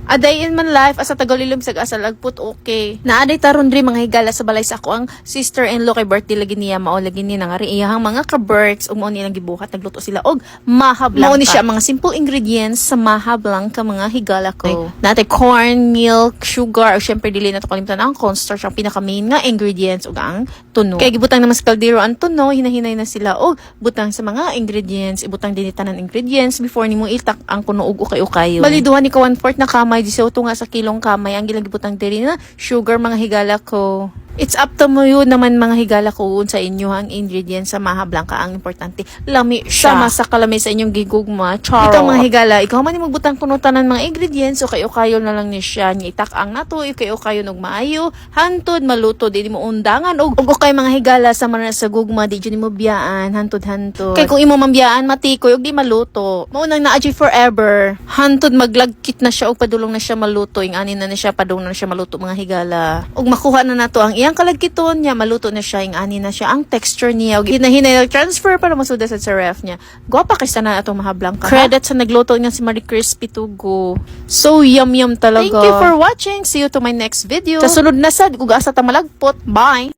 A day in man life asa tagalilim sag asa lagput okay. Naaday taron diri mga higala sa balay sa ako ang sister-in-law kay birthday lagi niya mao lagi ni nangari iyang mga ka-birds ug mao nilang gibuhat nagluto sila og maha blanca. Mao ni siya mga simple ingredients sa maha blanca mga higala ko. Natay corn, milk, sugar ug syempre dili na to kalimutan ang cornstarch ang pinaka main nga ingredients ug ang tuno. Kay gibutang naman sa kaldero ang tuno hinahinay na sila og butang sa mga ingredients ibutang din tanan ingredients before nimo itak ang kuno ug ukay-ukayo. Baliduhan ni ka 1/4 na kamay di sa nga sa kilong kamay ang gilagibutang diri na sugar mga higala ko. It's up to mo yun naman mga higala ko sa inyo ang ingredients sa maha blanca ang importante. Lami siya. Sama sa kalami sa inyong gigugma. Charo. Ikaw mga higala, ikaw man yung magbutang kunutanan mga ingredients o kayo-kayo na lang ni siya. Itak ang nato, kayo-kayo nog maayo. Hantod, maluto, di mo undangan. O okay mga higala sa mana sa gugma, di dyan mo biyaan. Hantod-hantod. Kaya kung imo mambiyaan, matikoy, o di maluto. Maunang na-aji forever. Hantod, maglagkit na siya o padulong na siya maluto. Yung anin na siya, padulong na siya maluto mga higala. O makuha na nato ang iyang kalagkiton niya, maluto na siya, yung ani na siya, ang texture niya, hinahinay transfer para masuda sa ref niya. Gwapa kaysa na atong maha blanca. Credit sa nagluto niya si Marie Crispy Tugo. So yum talaga. Thank you for watching. See you to my next video. Sa sunod na sad, kung asa ta malagpot. Bye!